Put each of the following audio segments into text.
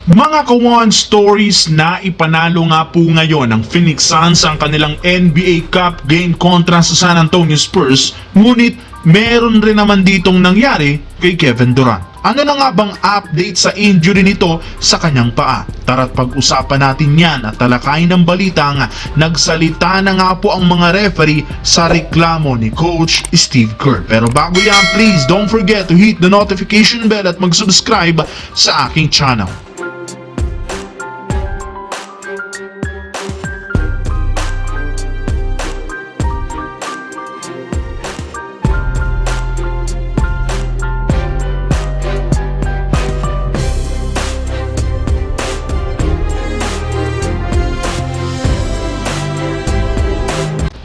Mga kawan, stories na ipanalo nga po ngayon ng Phoenix Suns ang kanilang NBA Cup game kontra sa San Antonio Spurs, ngunit meron rin naman ditong nangyari kay Kevin Durant. Ano na nga bang update sa injury nito sa kanyang paa? Tara't pag-usapan natin yan at talakayin ng balita nga nagsalita na nga po ang mga referee sa reklamo ni Coach Steve Kerr. Pero bago yan, please don't forget to hit the notification bell at mag-subscribe sa aking channel.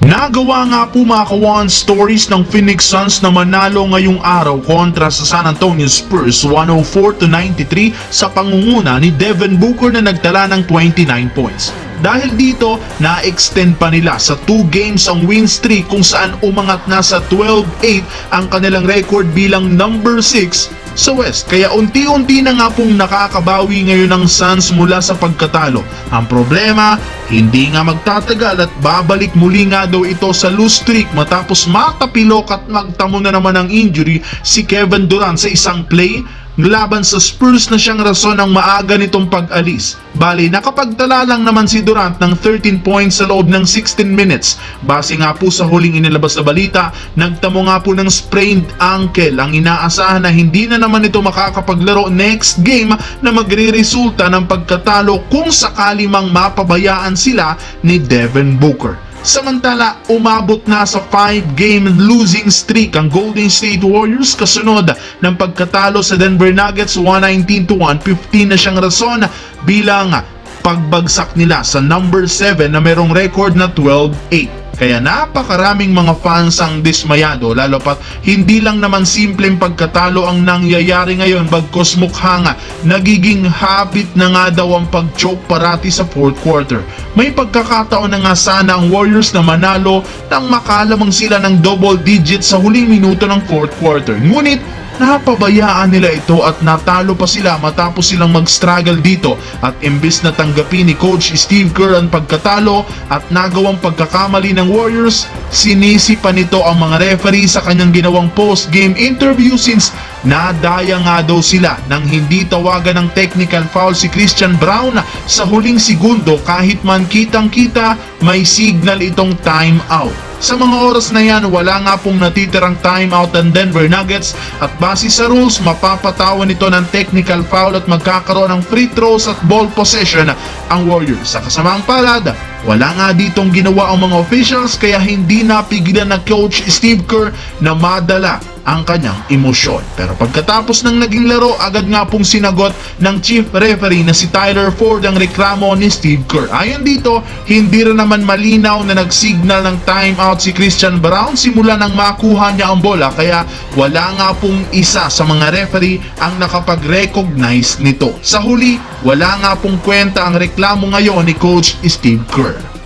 Nagawa nga po mga kawan stories ng Phoenix Suns na manalo ngayong araw kontra sa San Antonio Spurs 104-93 sa pangunguna ni Devin Booker na nagtala ng 29 points. Dahil dito, na-extend pa nila sa 2 games ang win streak kung saan umangat na sa 12-8 ang kanilang record bilang number 6 sa West. Kaya unti-unti na nga pong nakakabawi ngayon ang Suns mula sa pagkatalo. Ang problema, hindi nga magtatagal at babalik muli nga daw ito sa lose streak matapos matapilok at magtamo na naman ng injury si Kevin Durant sa isang play laban sa Spurs na siyang rason ng maaga nitong pag-alis. Bali, nakapagtala lang naman si Durant ng 13 points sa loob ng 16 minutes. Base nga po sa huling inilabas na balita, nagtamo nga po ng sprained ankle. Ang inaasahan na hindi na naman ito makakapaglaro next game na magre-resulta ng pagkatalo kung sakali mang mapabayaan sila ni Devin Booker. Samantala, umabot na sa 5-game losing streak ang Golden State Warriors kasunod ng pagkatalo sa Denver Nuggets 119-115 na siyang rason bilang pagbagsak nila sa number 7 na merong record na 12-8. Kaya napakaraming mga fans ang dismayado lalo pat hindi lang naman simpleng pagkatalo ang nangyayari ngayon bagkos mukhang nagiging habit na nga daw ang pag-choke parati sa fourth quarter. May pagkakataon na nga sana ang Warriors na manalo nang makalamang sila ng double digit sa huling minuto ng fourth quarter. Ngunit napabayaan nila ito at natalo pa sila matapos silang mag-struggle dito at imbis na tanggapin ni Coach Steve Kerr ang pagkatalo at nagawang pagkakamali ng Warriors, sinisi pa nito ang mga referee sa kanyang ginawang post-game interview since nadaya nga daw sila nang hindi tawagan ng technical foul si Christian Braun sa huling segundo kahit man kitang-kita may signal itong time out. Sa mga oras na yan, wala nga pong natitirang timeout ng Denver Nuggets at base sa rules, mapapatawan ito ng technical foul at magkakaroon ng free throws at ball possession ang Warriors. Sa kasamang palad, wala nga ditong ginawa ang mga officials kaya hindi napigilan na Coach Steve Kerr na madala ang kanyang emosyon. Pero pagkatapos ng naging laro, agad nga pong sinagot ng chief referee na si Tyler Ford ang reklamo ni Steve Kerr. Ayon dito, hindi rin naman malinaw na nag-signal ng timeout si Christian Braun simula nang makuha niya ang bola kaya wala nga pong isa sa mga referee ang nakapag-recognize nito. Sa huli, wala nga pong kwenta ang reklamo ngayon ni Coach Steve Kerr.